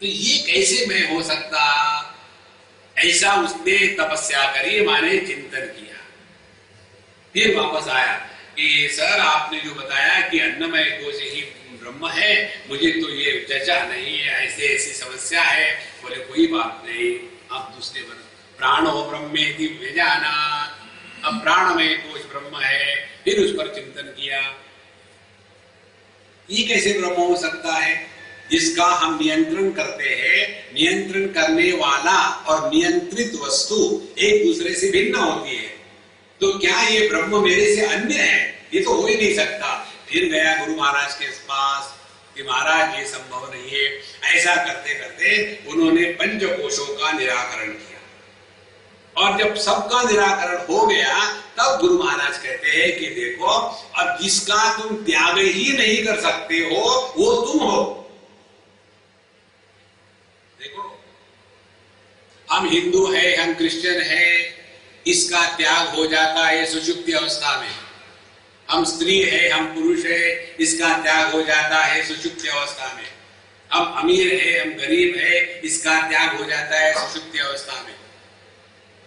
तो ये कैसे मैं हो सकता? ऐसा उसने तपस्या करी, माने चिंतन किया। फिर वापस आया कि सर आपने जो बताया कि अन्नमय कोश ही ब्रह्म है, मुझे तो ये जचा नहीं है, ऐसे ऐसी समस्या है। बोले कोई बात नहीं, अब दूसरे प्राणो ब्रह्मेति व्यजानात्, अब प्राणमय कोश ब्रह्म है। फिर उस पर चिंतन किया, ये कैसे ब्रह्म हो सकता है जिसका हम नियंत्रण करते हैं? नियंत्रण करने वाला और नियंत्रित वस्तु एक दूसरे से भिन्न होती है, तो क्या ये ब्रह्म मेरे से अन्य है? ये तो हो ही नहीं सकता। फिर गया गुरु महाराज के पास कि महाराज ये संभव नहीं है। ऐसा करते करते उन्होंने पंचकोशों का निराकरण किया, और जब सबका निराकरण हो गया तब गुरु महाराज कहते हैं कि देखो, अब जिसका तुम त्याग ही नहीं कर सकते हो वो तुम हो। देखो, हम हिंदू है, हम क्रिश्चियन है, इसका त्याग हो जाता है सुषुप्ति अवस्था में। हम स्त्री है, हम पुरुष है, इसका त्याग हो जाता है सुषुप्ति अवस्था में। हम अमीर है, हम गरीब है, इसका त्याग हो जाता है सुषुप्ति अवस्था में।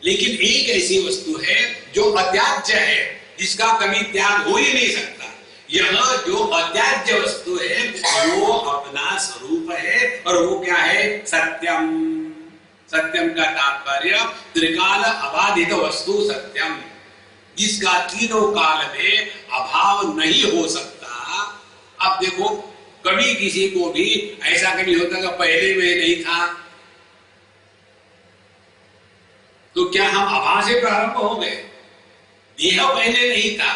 लेकिन एक ऐसी वस्तु है जो अत्याज्य है, जिसका कभी त्याग हो ही नहीं सकता। यह जो अत्याज्य वस्तु है वो अपना स्वरूप है, और वो क्या है? सत्यम। सत्यम का तात्पर्य त्रिकाल अबाधित वस्तु सत्यम, जिसका तीनों काल में अभाव नहीं हो सकता। अब देखो, कभी किसी को भी ऐसा कभी होता कि पहले में नहीं था, तो क्या हम अभाव से प्रारंभ हो गए? यह पहले नहीं था,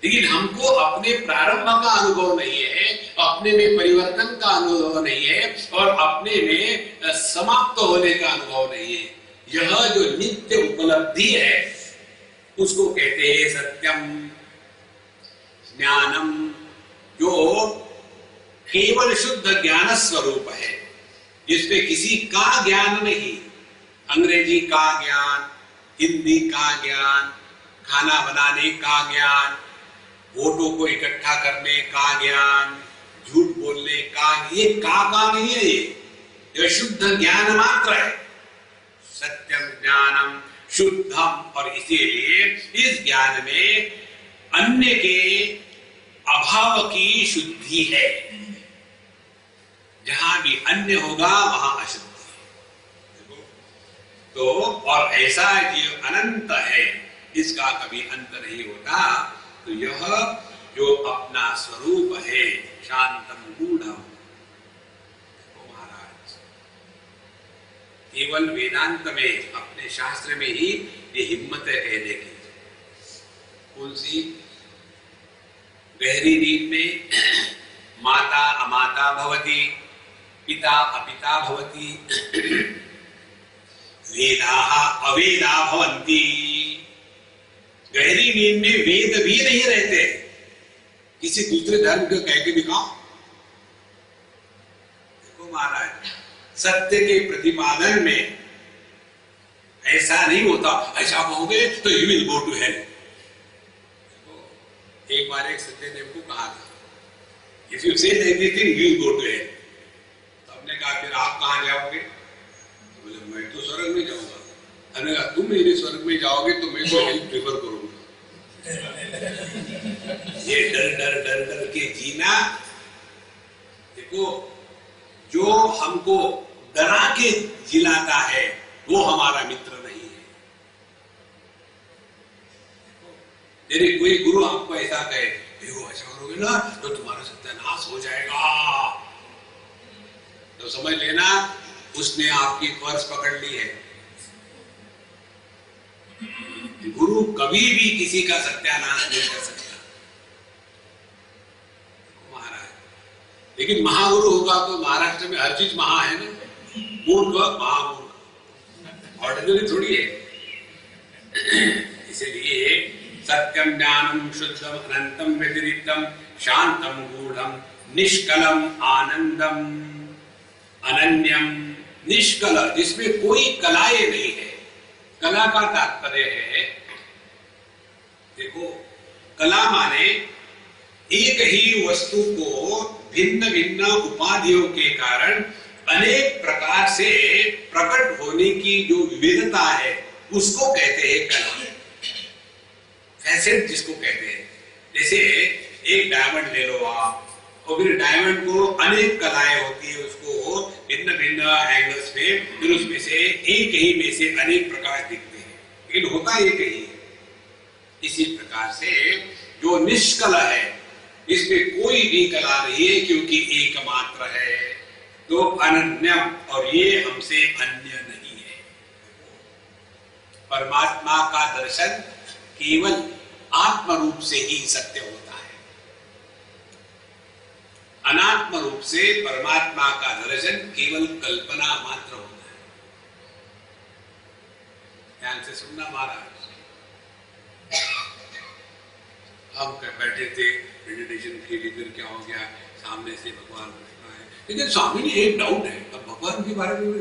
लेकिन हमको अपने प्रारंभ का अनुभव नहीं है, अपने में परिवर्तन का अनुभव नहीं है, और अपने में समाप्त होने का अनुभव नहीं है। यह जो नित्य उपलब्धि है उसको कहते हैं सत्यम। ज्ञानम, जो केवल शुद्ध ज्ञान स्वरूप है, जिसमें किसी का ज्ञान नहीं। अंग्रेजी का ज्ञान, हिंदी का ज्ञान, खाना बनाने का ज्ञान, वोटों को इकट्ठा करने का ज्ञान, झूठ बोलने का, ये का नहीं है, ये शुद्ध ज्ञान मात्र है। सत्यम ज्ञानम शुद्धम, और इसीलिए इस ज्ञान में अन्य के अभाव की शुद्धि है। जहां भी अन्य होगा वहां अशुद्धि। तो और ऐसा जो अनंत है, इसका कभी अंत नहीं होता। तो यह जो अपना स्वरूप है, शांतम गूढ़म, महाराज केवल वेदांत में, अपने शास्त्र में ही ये हिम्मत है कहने की। कौन सी? गहरी नींद में माता अमाता भवति, पिता अपिता भवति, वेदाः अवेदा भवन्ति। गहरी नींद में वेद भी नहीं रहते। किसी दूसरे धर्म को कह के दिखाओ। देखो महाराज, सत्य के प्रतिपादन में ऐसा नहीं होता। ऐसा कहोगे तो you will go to hell. एक बार एक सत्यदेव को कहा था, if you say everything you will go to hell. तो हमने कहा फिर आप कहां जाओगे? मैं तो स्वर्ग में जाऊंगा। हमने कहा तुम मेरे स्वर्ग में जाओगे तो मैं तो हेल्प प्रेफर करूंगा। ये डर डर डर डर के जीना। देखो, जो हमको डरा के जिलाता है वो हमारा मित्र नहीं है। यदि कोई गुरु आपको ऐसा कहे, देखो ऐसा करोगे ना तो तुम्हारा सत्यानाश हो जाएगा, तो समझ लेना उसने आपकी पर्स पकड़ ली है। गुरु कभी भी किसी का सत्यानाश नहीं कर सकता महाराज। लेकिन महागुरु होगा तो महाराष्ट्र में हर चीज महा है ना। मूर्ख महामूर्ख, ऑर्डिनरी थोड़ी है। इसलिए सत्यम ज्ञानम शुद्धम अनंतम व्यतिरिक्तम शांतम गूढ़म निष्कलम आनंदम अनन्यम। निष्कल, जिसमें कोई कलाएं नहीं है। कला का तात्पर्य है, देखो, कला माने एक ही वस्तु को भिन्न भिन्न उपाधियों के कारण अनेक प्रकार से प्रकट होने की जो विविधता है उसको कहते हैं कला, फैसेट जिसको कहते हैं। जैसे एक डायमंड ले लो आप, और फिर डायमंड को अनेक कलाएं होती है, उसको भिन्न भिन्न एंगल्स में, फिर उसमें से एक ही में से अनेक प्रकाश दिखते हैं, लेकिन होता एक ही है। इसी प्रकार से जो निष्कला है, इसमें कोई भी कला नहीं है, क्योंकि एकमात्र है, तो अनन्यम, और ये हमसे अन्य नहीं है। परमात्मा का दर्शन केवल आत्म रूप से ही सत्य होता है। अनात्म रूप से परमात्मा का दर्शन केवल कल्पना मात्र होता है। ध्यान से सुनना महाराज। हम बैठे थे मेडिटेशन के लिए, फिर क्या हो गया, सामने से भगवान आए। लेकिन स्वामी जी एक डाउट है, अब भगवान के बारे में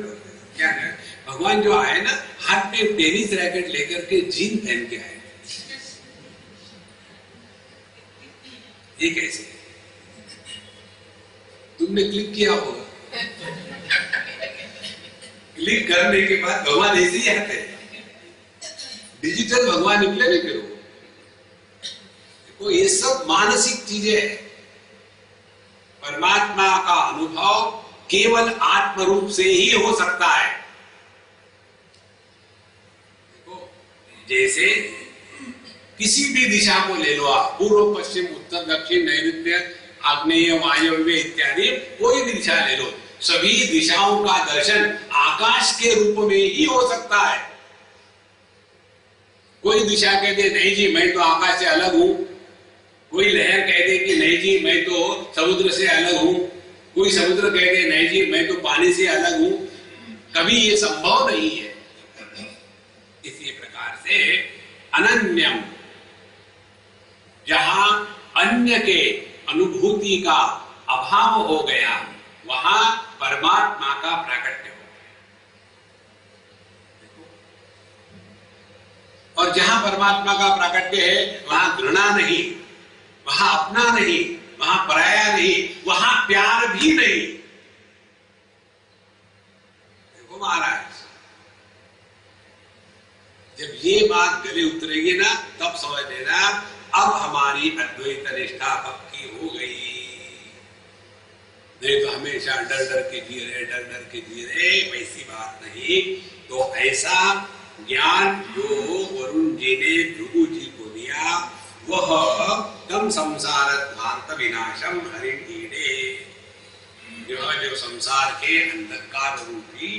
क्या है, भगवान जो आए ना, हाथ में टेनिस रैकेट लेकर के जीन पहन के आए, ये कैसे? तुमने क्लिक किया होगा, क्लिक करने के बाद भगवान ऐसे ही आते हैं, डिजिटल भगवान निकले नहीं फिर। देखो ये सब मानसिक चीजें हैं। परमात्मा का अनुभव केवल आत्म रूप से ही हो सकता है। देखो जैसे किसी भी दिशा को ले लो आप, पूर्व पश्चिम उत्तर दक्षिण नैऋत्य आग्नेय वायव्य इत्यादि, कोई भी दिशा ले लो, सभी दिशाओं का दर्शन आकाश के रूप में ही हो सकता है। कोई दिशा कह दे नहीं जी मैं तो आकाश से अलग हूं, कोई लहर कह दे कि नहीं जी मैं तो समुद्र से अलग हूं, कोई समुद्र कह दे नहीं जी मैं तो पानी से अलग हूं, कभी ये संभव नहीं है। इसी प्रकार से अनन्यम, जहां अन्य के अनुभूति का अभाव हो गया, वहां परमात्मा का प्राकट्य हो गया। और जहां परमात्मा का प्राकट्य है, वहां घृणा नहीं, वहां अपना नहीं, वहां पराया नहीं, वहां प्यार भी नहीं। देखो महाराज, जब ये बात गले उतरेगी ना, तब समझ लेना अब हमारी अद्वैत निष्ठा पक्की हो गई। नहीं तो हमेशा डर डर के जी रहे, डर डर के जी रहे, वैसी बात नहीं। तो ऐसा ज्ञान जो वरुण जी ने भृगु जी को दिया, वह तम संसार ध्वांत विनाशम हरिणीडे, जो संसार के अंधकार रूपी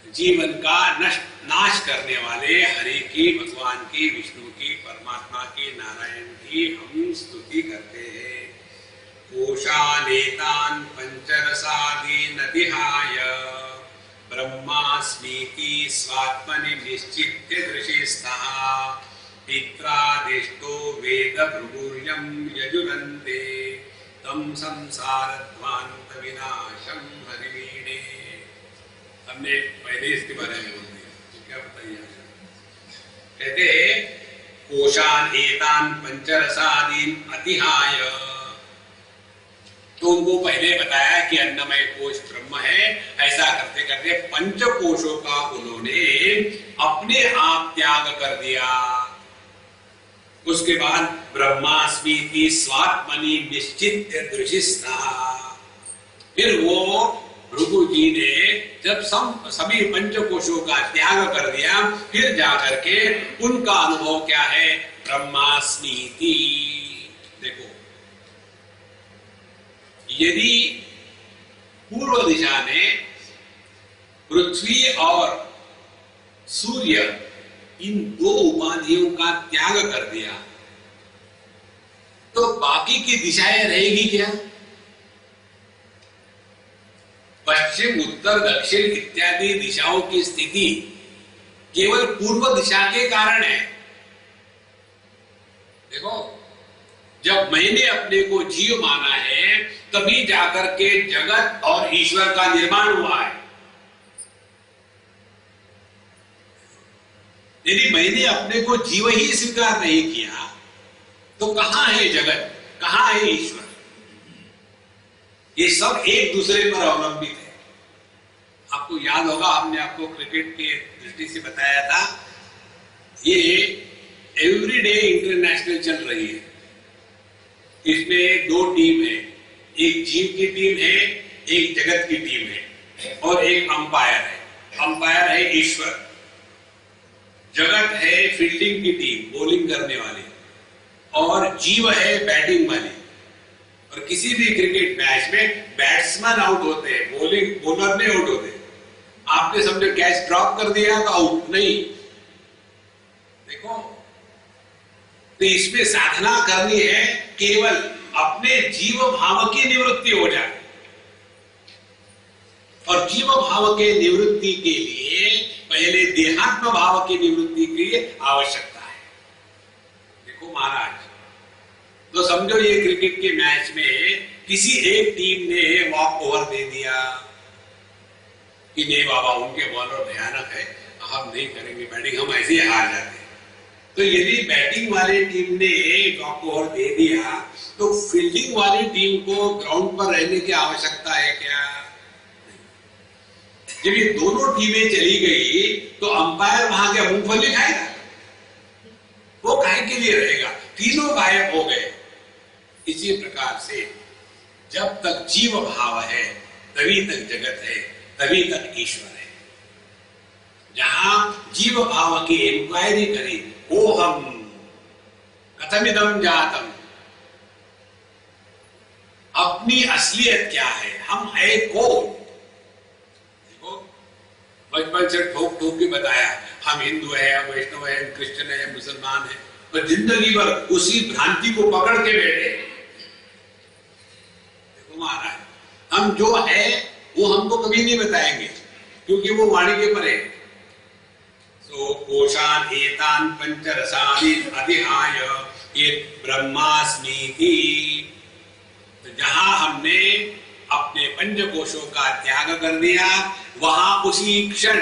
जीवन का नाश करने वाले हरि की, भगवान की, विष्णु की, परमात्मा की, नारायण की हम स्तुति करते हैं। कोशानेतान पंचरसादीन विहाय ब्रह्मास्मीति स्वात्मनि निश्चित्य दृशिस्तः पित्रादिष्टो वेद भृगुर्यं यजुरन्ते तम संसारध्वांत विनाशम हरिणीडे। हमने पहले इसके बारे में बोल दिया, तो क्या बताइए? कहते कोशान एतान पंचरसादीन अतिहाय, तो उनको पहले बताया कि अन्नमय कोश ब्रह्म है। ऐसा करते करते पंच कोशों का उन्होंने अपने आप त्याग कर दिया। उसके बाद ब्रह्मास्मीति स्वात्मनि निश्चित दृशिस्ता, फिर वो भृगु जी ने जब सभी पंचकोशों का त्याग कर दिया, फिर जाकर के उनका अनुभव क्या है? ब्रह्मास्मीति। देखो, यदि पूर्व दिशा ने पृथ्वी और सूर्य इन दो उपाधियों का त्याग कर दिया, तो बाकी की दिशाएं रहेगी क्या? पश्चिम उत्तर दक्षिण इत्यादि दिशाओं की स्थिति केवल पूर्व दिशा के कारण है। देखो, जब मैंने अपने को जीव माना है, तभी जाकर के जगत और ईश्वर का निर्माण हुआ है। यदि मैंने अपने को जीव ही स्वीकार नहीं किया, तो कहां है जगत, कहां है ईश्वर? ये सब एक दूसरे पर अवलंबित है। आपको याद होगा, हमने आपको क्रिकेट की दृष्टि से बताया था, ये एवरीडे इंटरनेशनल चल रही है। इसमें दो टीम है, एक जीव की टीम है, एक जगत की टीम है, और एक अंपायर है। अंपायर है ईश्वर, जगत है फील्डिंग की टीम, बॉलिंग करने वाली, और जीव है बैटिंग वाली। और किसी भी क्रिकेट मैच में बैट्समैन आउट होते हैं, बॉलर नहीं आउट होते। आपने समझो कैच ड्रॉप कर दिया तो आउट नहीं। देखो, तो इसमें साधना करनी है केवल अपने जीव भाव की निवृत्ति हो जाए, और जीव भाव के निवृत्ति के लिए पहले देहात्म भाव की निवृत्ति की आवश्यकता है। देखो महाराज, तो समझो ये क्रिकेट के मैच में किसी एक टीम ने वॉक ओवर दे दिया कि नहीं बाबा, उनके बॉलर भयानक है, हम नहीं करेंगे बैटिंग, हम ऐसे ही हार जाते हैं। तो यदि बैटिंग वाली टीम ने वॉक ओवर दे दिया तो फील्डिंग वाली टीम को ग्राउंड पर रहने की आवश्यकता है क्या? जब ये दोनों टीमें चली गई तो अंपायर वहां क्या मूंगफली खाएगा? वो काहे के लिए रहेगा? तीनों गायब हो गए। इसी प्रकार से जब तक जीव भाव है तभी तक जगत है, तभी तक ईश्वर है। जहां जीव भाव की इंक्वायरी करें, ओ हम कथमिदं जातम, अपनी असलियत क्या है, हम है कौन? देखो, बचपन से ठोक ठोक के बताया हम हिंदू है, हम वैष्णव है, हम क्रिश्चियन है, मुसलमान है, पर जिंदगी भर उसी भ्रांति को पकड़ के बैठे। देखो महाराज, हम जो है वो हमको कभी नहीं बताएंगे, क्योंकि वो वाणी के परे। सो कोशान एतान पंचरसानि अधिहाय ये ब्रह्मास्मीति। तो जहां हमने अपने पंचकोशों का त्याग कर दिया, वहां उसी क्षण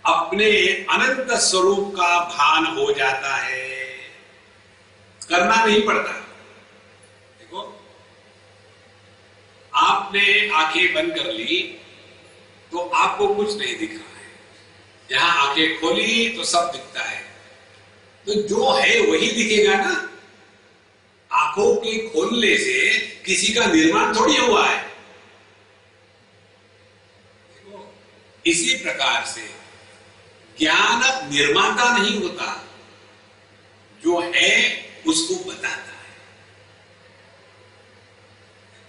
अपने अनंत स्वरूप का भान हो जाता है। करना नहीं पड़ता। देखो, आपने आंखें बंद कर ली तो आपको कुछ नहीं दिख रहा है, जहां आंखें खोली तो सब दिखता है। तो जो है वही दिखेगा ना। आंखों के खोलने से किसी का निर्माण थोड़ी हुआ है। देखो, इसी प्रकार से ज्ञान निर्माता नहीं होता, जो है उसको बताता है।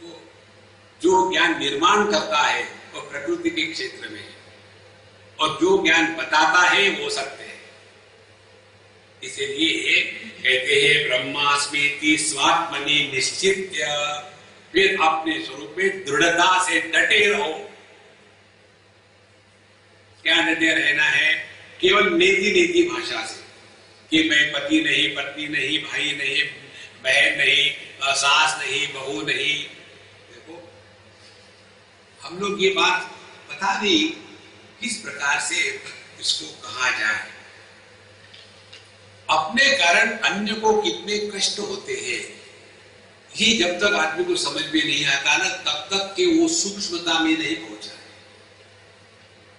तो जो ज्ञान निर्माण करता है वो प्रकृति के क्षेत्र में है, और जो ज्ञान बताता है वो सत्य है। इसलिए कहते हैं ब्रह्मास्मीति स्वात्मनि निश्चित्य, फिर अपने स्वरूप में दृढ़ता से डटे रहो। क्या डटे रहना है? केवल नेति नेति भाषा से कि मैं पति नहीं, पत्नी नहीं, भाई नहीं, बहन नहीं, सास नहीं, बहू नहीं। देखो, हम लोग ये बात बता दी किस प्रकार से इसको कहा जाए। अपने कारण अन्य को कितने कष्ट होते हैं, ये जब तक आदमी को समझ में नहीं आता ना, तब तक के वो सूक्ष्मता में नहीं पहुंचा है।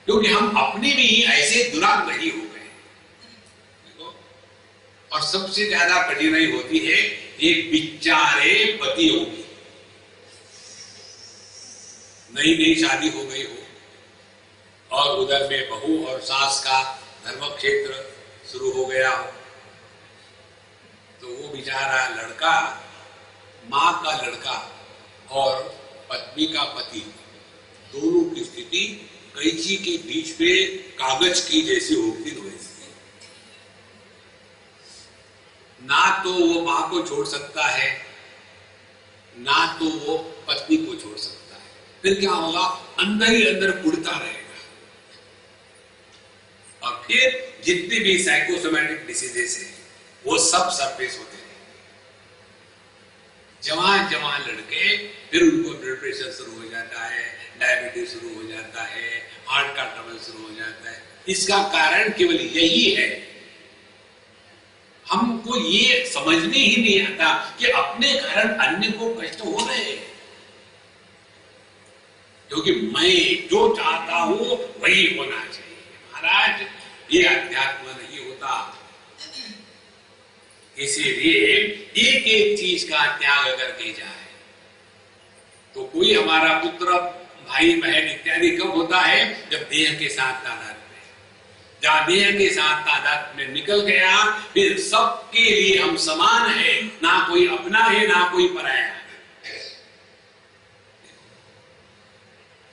क्योंकि हम अपने में ही ऐसे दुराग्रही हो गए। देखो, और सबसे ज्यादा कठिनाई होती है ये बिचारे पतियों की। नई नई शादी हो गई हो और उधर में बहू और सास का धर्म क्षेत्र शुरू हो गया हो, तो वो बेचारा लड़का, माँ का लड़का और पत्नी का पति, दोनों की स्थिति कैंची के बीच में कागज की जैसी होती है। ना तो वो माँ को छोड़ सकता है, ना तो वो पत्नी को छोड़ सकता है। फिर क्या होगा? अंदर ही अंदर कुड़ता रहेगा। और फिर जितने भी साइकोसोमैटिक डिसीजेस है वो सब सरफेस होते हैं। जवान जवान लड़के, फिर उनको ब्लड प्रेशर शुरू हो जाता है, डायबिटीज शुरू हो जाता है, हार्ट का ट्रबल शुरू हो जाता है। इसका कारण केवल यही है, हमको ये समझने ही नहीं आता कि अपने कारण अन्य को कष्ट हो रहे हैं। क्योंकि मैं जो चाहता हूं वही होना चाहिए। महाराज, ये अध्यात्म नहीं होता। इसीलिए एक एक चीज का त्याग अगर की जाए तो कोई हमारा पुत्र, भाई, बहन इत्यादि कब होता है? जब देह के साथ तादाद में, जहां देह के साथ तादाद में निकल गया, फिर सबके लिए हम समान है, ना कोई अपना है ना कोई पराया है।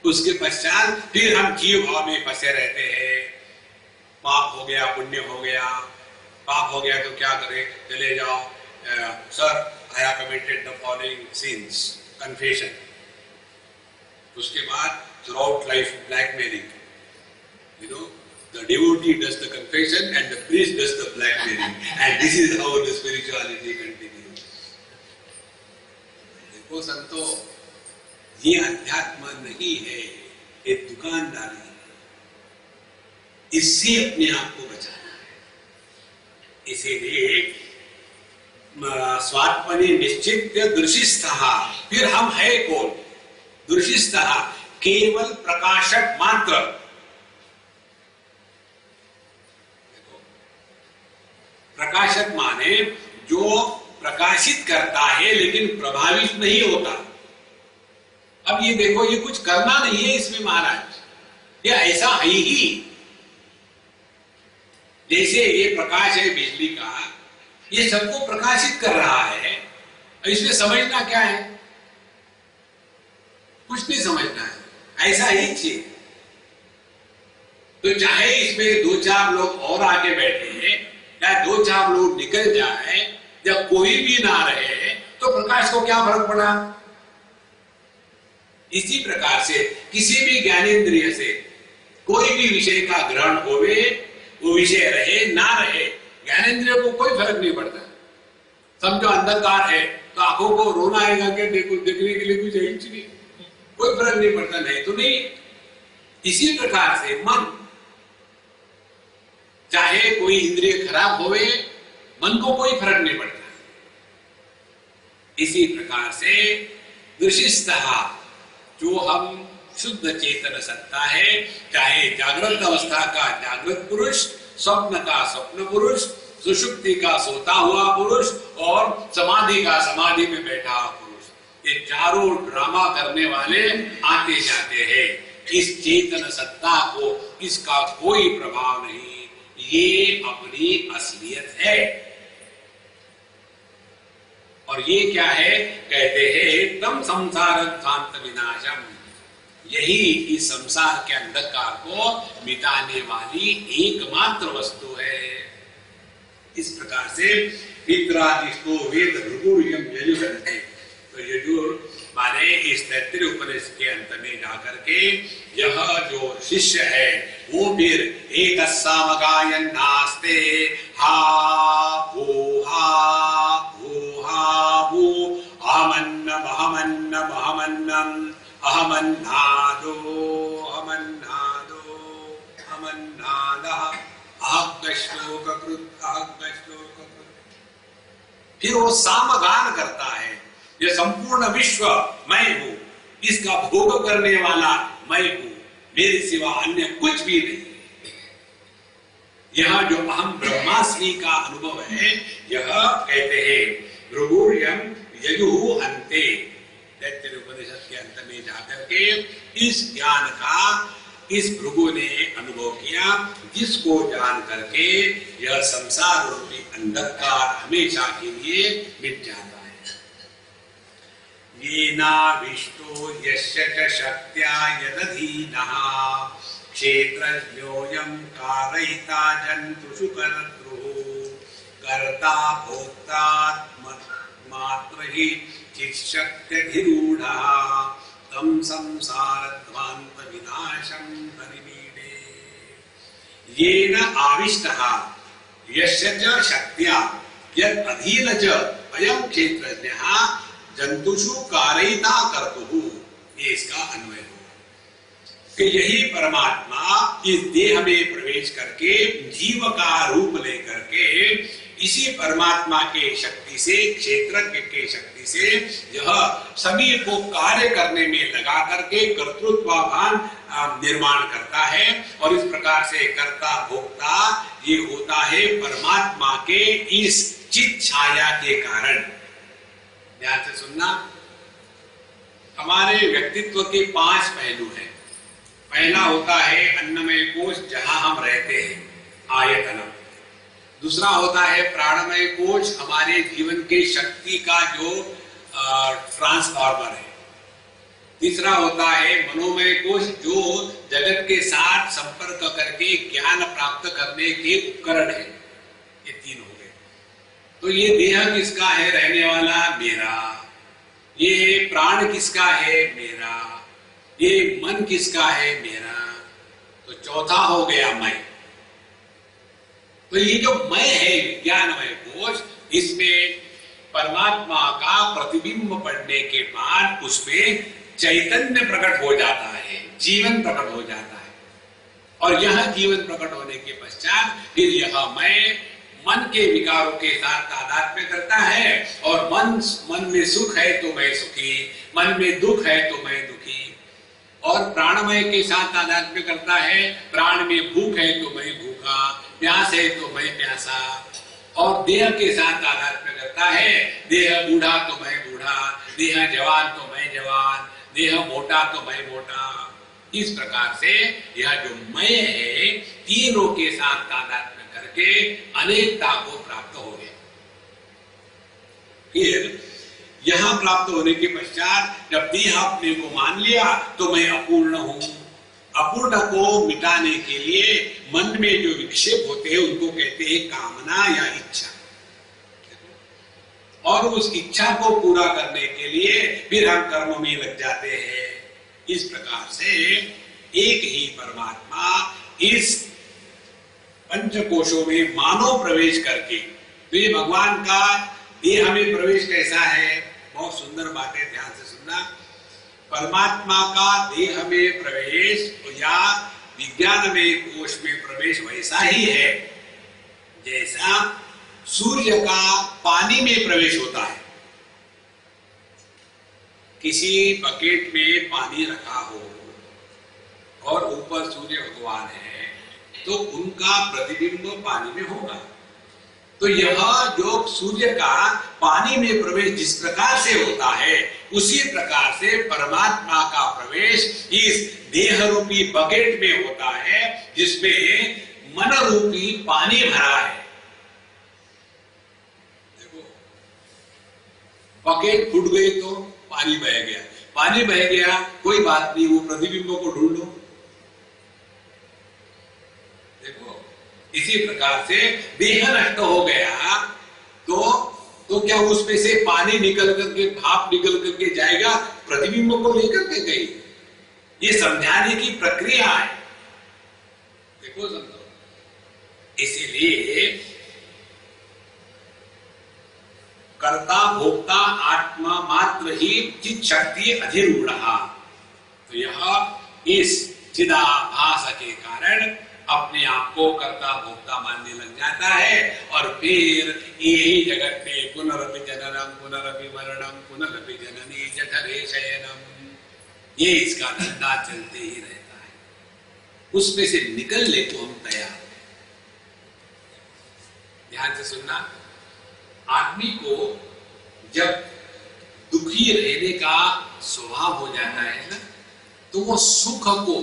उसके पश्चात फिर हम जीव भाव में फंसे रहते हैं। पाप हो गया, पुण्य हो गया। पाप हो गया तो क्या करें? चले जाओ, sir I have committed the following since, confession. उसके बाद throughout life blackmailing, you know, the devotee does the confession and the priest does the blackmailing, and this is how the spirituality continues. देखो संतो, ये अध्यात्म नहीं है, ये दुकानदारी है। इससे अपने आप को बचाना है। इसीलिए स्वात्मनि निश्चित दृशिस्थः, फिर हम है कौन? दृशिस्थः, केवल प्रकाशक मात्र। प्रकाशक माने जो प्रकाशित करता है लेकिन प्रभावित नहीं होता। अब ये देखो, ये कुछ करना नहीं है इसमें महाराज, ये ऐसा है ही। जैसे ये प्रकाश है बिजली का, ये सबको प्रकाशित कर रहा है, इसमें समझना क्या है? कुछ नहीं समझना है, ऐसा ही चीज। तो चाहे इसमें दो चार लोग और आके बैठे या दो चार लोग निकल जाए, जब कोई भी ना रहे तो प्रकाश को क्या फर्क पड़ा? इसी प्रकार से किसी भी ज्ञानेंद्रिय से कोई भी विषय का ग्रहण होवे, वो विषय रहे ना रहे, ज्ञानेंद्रिय को कोई फर्क नहीं पड़ता। समझो अंधकार है तो आंखों को रोना आएगा क्या? देखो, देखने के लिए कुछ है ही नहीं, कोई फर्क नहीं पड़ता, नहीं तो नहीं। इसी प्रकार से मन, चाहे कोई इंद्रिय खराब होवे, मन को कोई फर्क नहीं पड़ता। इसी प्रकार से दृशिस्थः, जो हम शुद्ध चेतन सत्ता है, चाहे जागृत अवस्था का जागृत पुरुष, स्वप्न का स्वप्न पुरुष, सुषुप्ति का सोता हुआ पुरुष और समाधि का समाधि में बैठा हुआ पुरुष, ये चारों ड्रामा करने वाले आते जाते हैं। इस चेतन सत्ता को इसका कोई प्रभाव नहीं, ये अपनी असलियत है। और ये क्या है? कहते हैं तम संसार ध्वांत विनाशम, यही इस संसार के अंधकार को मिटाने वाली एकमात्र वस्तु है। इस प्रकार से पितरादिष्टो वेद भृगुर्यम यजुर्हन्ते, तो यजुर माने इस तैत्तिरीय उपनिषद के अंत में जाकर के यह जो शिष्य है वो फिर एक सामगायन नास्ते हा वो हा वो हा वो अहमन्नम अहमन्नम अहमन्नम अहमन्नादो अहमन्नादो अहमन्नादः अहश्लोककृत अहश्लोककृत। फिर वो सामगान करता है, ये संपूर्ण विश्व मैं हूं, इसका भोग करने वाला मैं हूं, मेरे सिवा अन्य कुछ भी नहीं। यह जो अहम ब्रह्मास्मि का अनुभव है, यह कहते हैं भृगुर्यम यजुः अन्ते, तैत्तिरीय उपनिषद के अंत में जाकर के इस ज्ञान का इस भृगु ने अनुभव किया, जिसको जान करके यह संसार रूपी अंधकार हमेशा के लिए मिट जाता है। येनाविष्टो यस्य च शक्त्या यदधीनः क्षेत्रज्ञोऽयं कारयिता जन्तुषु कर्तृः कर्ता भोक्ता मात्र हि चित्शक्त्यधिरूढः तम संसारध्वान्त विनाशं परिमीडे। येन आविष्टः यस्य च शक्त्या यद् अधीन च अयं क्षेत्रज्ञः जंतुषु कारयिता कर्तुः, ये इसका अन्वय होगा कि यही परमात्मा इस देह में प्रवेश करके जीव का रूप लेकर के इसी परमात्मा के शक्ति से, क्षेत्रज्ञ के शक्ति से यह सभी को कार्य करने में लगा करके कर्तृत्वभान निर्माण करता है। और इस प्रकार से कर्ता भोक्ता ये होता है परमात्मा के इस चित छाया के कारण। ध्यान से सुनना, हमारे व्यक्तित्व के 5 पहलू हैं। पहला होता है अन्नमय कोश, जहां हम रहते हैं, आयतनम। दूसरा होता है प्राणमय कोश, हमारे जीवन के शक्ति का जो ट्रांसफार्मर है। तीसरा होता है मनोमय कोश, जो जगत के साथ संपर्क करके ज्ञान प्राप्त करने के उपकरण है। ये 3 हो गए। तो ये देह किसका है? रहने वाला मेरा। ये प्राण किसका है? मेरा। ये मन किसका है? मेरा। तो चौथा हो गया मैं। तो ये जो मैं है विज्ञानमय कोश, इसमें परमात्मा का प्रतिबिंब पड़ने के बाद उसमें चैतन्य प्रकट हो जाता है, जीवन प्रकट हो जाता है। और यह जीवन प्रकट होने के पश्चात फिर यह मैं मन के विकारों के साथ तादात्म्य करता है। और मन में सुख है तो मैं सुखी, मन में दुख है तो मैं दुखी। और प्राणमय के साथ तादात्म्य करता है, प्राण में भूख है तो मैं भूखा, प्यास है तो मैं प्यासा। और देह के साथ तादात्म्य करता है, देह बूढ़ा तो मैं बूढ़ा, देह जवान तो मैं जवान, देह मोटा तो मैं मोटा। इस प्रकार से यह जो मैं है, तीनों के साथ तादात्म्य करके अनेकता को प्राप्त हो गया। फिर यहां प्राप्त होने के पश्चात जब देह अपने को मान लिया तो मैं अपूर्ण हूं। अपूर्ण को मिटाने के लिए मन में जो विक्षेप होते हैं उनको कहते हैं कामना या इच्छा। और उस इच्छा को पूरा करने के लिए फिर हम कर्म में लग जाते हैं। इस प्रकार से एक ही परमात्मा इस पंचकोशों में मानव प्रवेश करके, तो ये भगवान का देह में प्रवेश कैसा है? बहुत सुंदर बात है, ध्यान से सुनना। परमात्मा का देह में प्रवेश या विज्ञान में कोश में प्रवेश वैसा ही है जैसा सूर्य का पानी में प्रवेश होता है। किसी बकेट में पानी रखा हो और ऊपर सूर्य भगवान है तो उनका प्रतिबिंब पानी में होगा। तो यह जो सूर्य का पानी में प्रवेश जिस प्रकार से होता है, उसी प्रकार से परमात्मा का प्रवेश इस देह रूपी बकेट में होता है जिसमें मन रूपी पानी भरा है। देखो, बकेट फूट गई तो पानी बह गया, पानी बह गया कोई बात नहीं, वो प्रतिबिंबों को ढूंढो। देखो, इसी प्रकार से देह नष्ट हो गया तो क्या उसमें से पानी निकल करके, भाप निकल करके जाएगा प्रतिबिंब को लेकर के गई? ये समझाने की प्रक्रिया है। देखो समझो, इसीलिए कर्ता भोक्ता आत्मा मात्र ही चित शक्ति अधिरूढ़। तो यह इस चिदाभास के कारण अपने आप को कर्ता भोक्ता मानने लग जाता है। और फिर यही जगत में पुनरपि जननम पुनरपि मरणम पुनरपि जननी जठरे शयनम, ये इसका धंधा चलते ही रहता है। उसमें से निकलने को हम तैयार हैं। ध्यान से सुनना, आदमी को जब दुखी रहने का स्वभाव हो जाता है ना, तो वो सुख को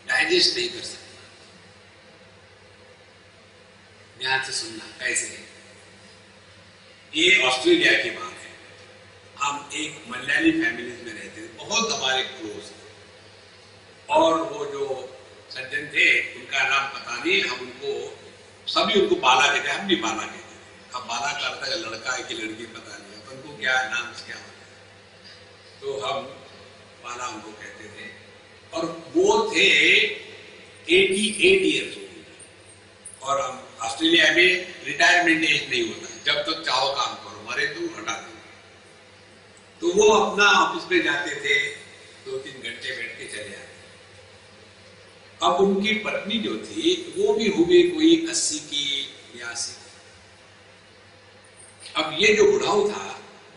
डाइजेस्ट नहीं कर सकता। ध्यान से सुनना कैसे है। ये ऑस्ट्रेलिया की बात है। हम एक मलयाली फैमिली में रहते थे, बहुत हमारे क्लोज, और वो जो सज्जन थे उनका नाम पता नहीं, हम उनको सभी उनको बाला कहते, हम भी बाला कहते थे। अब बाला का अर्थ है लड़का है कि लड़की पता नहीं, अपन को क्या नाम क्या होता है, तो हम बाला उनको कहते थे। और वो थे 88 ईयर्स ओल्ड। और हम ऑस्ट्रेलिया में रिटायरमेंट एज नहीं होता, जब तक चाहो काम करो, मरे तो हटा दो। तो वो अपना ऑफिस में जाते थे, 2-3 घंटे बैठ के चले आते। अब उनकी पत्नी जो थी वो भी हुई कोई 80 की 82। अब ये जो बुढ़ाऊ था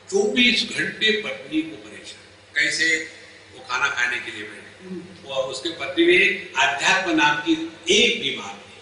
24 घंटे पत्नी को परेशान, कैसे वो खाना खाने के लिए बैठे और उसके पत्नी में आध्यात्म नाम की एक बीमार थी।